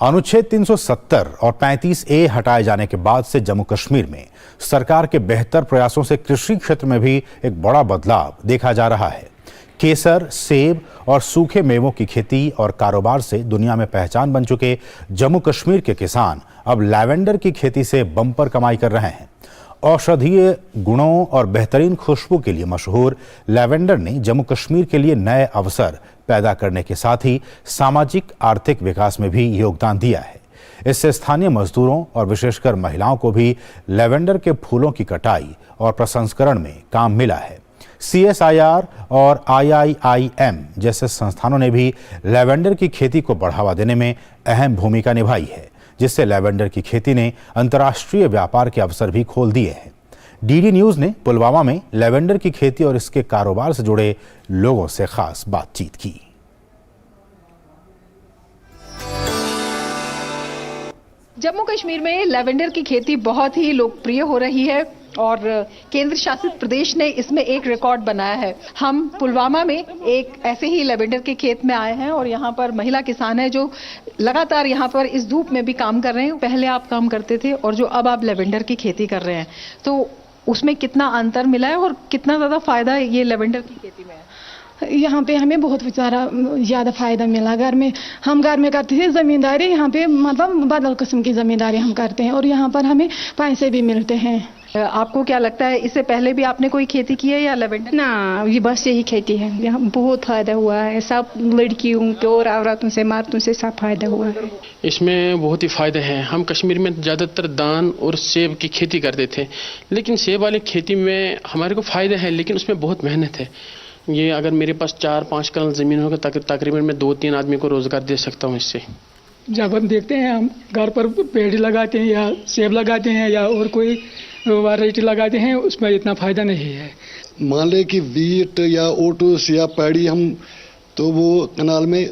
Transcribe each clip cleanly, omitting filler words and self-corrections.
अनुच्छेद 370 और 35A हटाए जाने के बाद से जम्मू कश्मीर में सरकार के बेहतर प्रयासों से कृषि क्षेत्र में भी एक बड़ा बदलाव देखा जा रहा है। केसर, सेब और सूखे मेवों की खेती और कारोबार से दुनिया में पहचान बन चुके जम्मू कश्मीर के किसान अब लैवेंडर की खेती से बम्पर कमाई कर रहे हैं। औषधीय गुणों और बेहतरीन खुशबू के लिए मशहूर लैवेंडर ने जम्मू कश्मीर के लिए नए अवसर पैदा करने के साथ ही सामाजिक आर्थिक विकास में भी योगदान दिया है। इससे स्थानीय मजदूरों और विशेषकर महिलाओं को भी लैवेंडर के फूलों की कटाई और प्रसंस्करण में काम मिला है। CSIR और IIIM जैसे संस्थानों ने भी लैवेंडर की खेती को बढ़ावा देने में अहम भूमिका निभाई है, जिससे लैवेंडर की खेती ने अंतर्राष्ट्रीय व्यापार के अवसर भी खोल दिए हैं। DD न्यूज ने पुलवामा में लैवेंडर की खेती और इसके कारोबार से जुड़े लोगों से खास बातचीत की। जम्मू कश्मीर में लैवेंडर की खेती बहुत ही लोकप्रिय हो रही है और केंद्र शासित प्रदेश ने इसमें एक रिकॉर्ड बनाया है। हम पुलवामा में एक ऐसे ही लैवेंडर के खेत में आए हैं और यहाँ पर महिला किसान है जो लगातार यहाँ पर इस धूप में भी काम कर रहे हैं। पहले आप काम करते थे और जो अब आप लैवेंडर की खेती कर रहे हैं, तो उसमें कितना अंतर मिला है और कितना ज्यादा फायदा ये लैवेंडर की खेती में है? यहाँ पे हमें बहुत ज़्यादा फायदा मिला। हम घर में करते थे ज़मींदारी, यहाँ पे मतलब बदल किस्म की ज़मींदारी हम करते हैं और यहाँ पर हमें पैसे भी मिलते हैं। आपको क्या लगता है, इससे पहले भी आपने कोई खेती की है या लैवेंडर? ना, ये बस यही खेती है। यहाँ बहुत फायदा हुआ है, सब लड़कियों को और औरतों से मर्दों से सब फायदा हुआ है। इसमें बहुत ही फायदे हैं। हम कश्मीर में ज़्यादातर धान और सेब की खेती करते थे, लेकिन सेब वाली खेती में हमारे को फायदे हैं, लेकिन उसमें बहुत मेहनत है। ये अगर मेरे पास 4-5 कनाल ज़मीन होगा तकरीबन मैं 2-3 आदमी को रोज़गार दे सकता हूँ इससे। जब हम देखते हैं, हम घर पर पेड़ लगाते हैं या सेब लगाते हैं या और कोई वैरायटी लगाते हैं, उसमें इतना फ़ायदा नहीं है। मान लें कि वीट या ओटस या पैडी हम तो वो कनाल में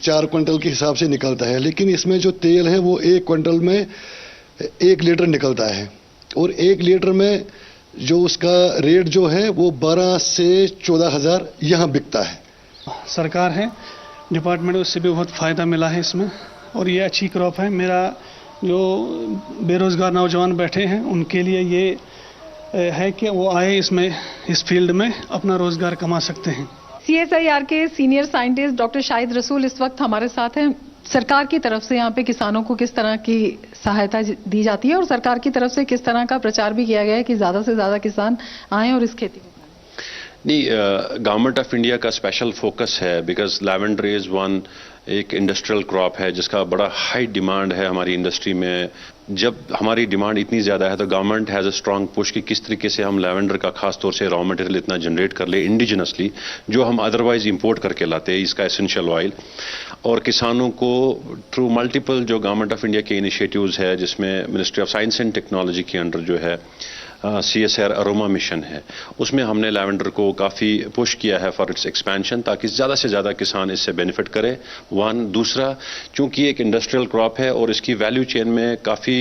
4 क्विंटल के हिसाब से निकलता है, लेकिन इसमें जो तेल है वो 1 क्विंटल में 1 लीटर निकलता है और 1 लीटर में जो उसका रेट जो है वो 12 से 14 हज़ार यहाँ बिकता है। सरकार है, डिपार्टमेंट, उससे भी बहुत फ़ायदा मिला है इसमें और ये अच्छी क्रॉप है। मेरा जो बेरोज़गार नौजवान बैठे हैं उनके लिए ये है कि वो आए इसमें, इस फील्ड में अपना रोज़गार कमा सकते हैं। CSIR के सीनियर साइंटिस्ट डॉक्टर शाहिद रसूल इस वक्त हमारे साथ हैं। सरकार की तरफ से यहाँ पे किसानों को किस तरह की सहायता दी जाती है और सरकार की तरफ से किस तरह का प्रचार भी किया गया है कि ज्यादा से ज्यादा किसान आएं और इस खेती को? नहीं, गवर्नमेंट ऑफ इंडिया का स्पेशल फोकस है बिकॉज लैवेंडर इज वन एक इंडस्ट्रियल क्रॉप है जिसका बड़ा हाई डिमांड है हमारी इंडस्ट्री में। जब हमारी डिमांड इतनी ज़्यादा है तो government has a strong push कि किस तरीके से हम लैवेंडर का खास तौर से रॉ मटेरियल इतना जनरेट कर ले इंडिजिनसली, जो हम अदरवाइज इंपोर्ट करके लाते हैं, इसका एसेंशियल ऑयल। और किसानों को थ्रू मल्टीपल जो गवर्नमेंट ऑफ इंडिया के इनिशिएटिव्स है, जिसमें ministry of science and technology के अंडर जो है CSR अरोमा मिशन है, उसमें हमने लैवेंडर को काफ़ी पुश किया है फॉर इट्स एक्सपेंशन, ताकि ज़्यादा से ज़्यादा किसान इससे बेनिफिट करें। वन, दूसरा, चूंकि एक इंडस्ट्रियल क्रॉप है और इसकी वैल्यू चेन में काफ़ी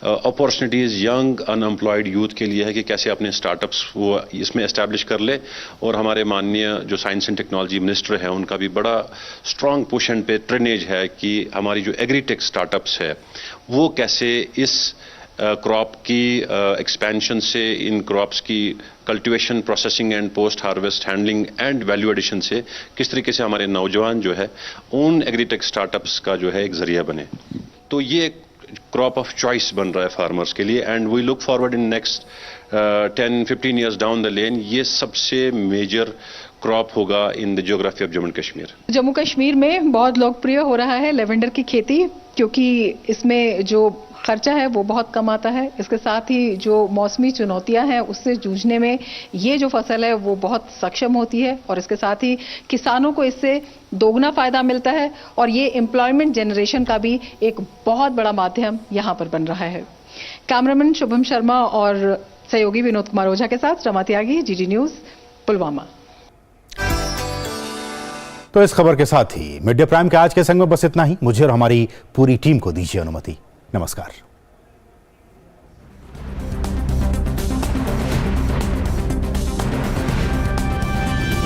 अपॉर्चुनिटीज़ यंग अनएम्प्लॉयड यूथ के लिए है कि कैसे अपने स्टार्टअप्स वो इसमें एस्टैब्लिश कर ले। और हमारे माननीय जो साइंस एंड टेक्नोलॉजी मिनिस्टर है उनका भी बड़ा स्ट्रॉन्ग पुश एंड पेट्रेनेज है कि हमारी जो एग्रीटेक स्टार्टअप्स है वो कैसे इस क्रॉप की एक्सपेंशन से, इन क्रॉप्स की cultivation, processing and post harvest handling and value addition से किस तरीके से हमारे नौजवान जो है उन एग्रीटेक स्टार्टअप्स का जो है एक जरिया बने। तो ये क्रॉप ऑफ चॉइस बन रहा है फार्मर्स के लिए and we look forward in next 10-15 years down the lane ये सबसे मेजर क्रॉप होगा in the geography of Jammu Kashmir. Jammu Kashmir में बहुत लोकप्रिय हो रहा है लैवेंडर की खेती, क्योंकि इसमें जो खर्चा है वो बहुत कम आता है। इसके साथ ही जो मौसमी चुनौतियां हैं उससे जूझने में ये जो फसल है वो बहुत सक्षम होती है और इसके साथ ही किसानों को इससे दोगुना फायदा मिलता है और ये एम्प्लॉयमेंट जनरेशन का भी एक बहुत बड़ा माध्यम यहाँ पर बन रहा है। कैमरामैन शुभम शर्मा और सहयोगी विनोद कुमार ओझा के साथ रमा त्यागी, GD न्यूज, पुलवामा। तो इस खबर के साथ ही मीडिया प्राइम के आज के संग में बस इतना ही। मुझे और हमारी पूरी टीम को दीजिए अनुमति। नमस्कार।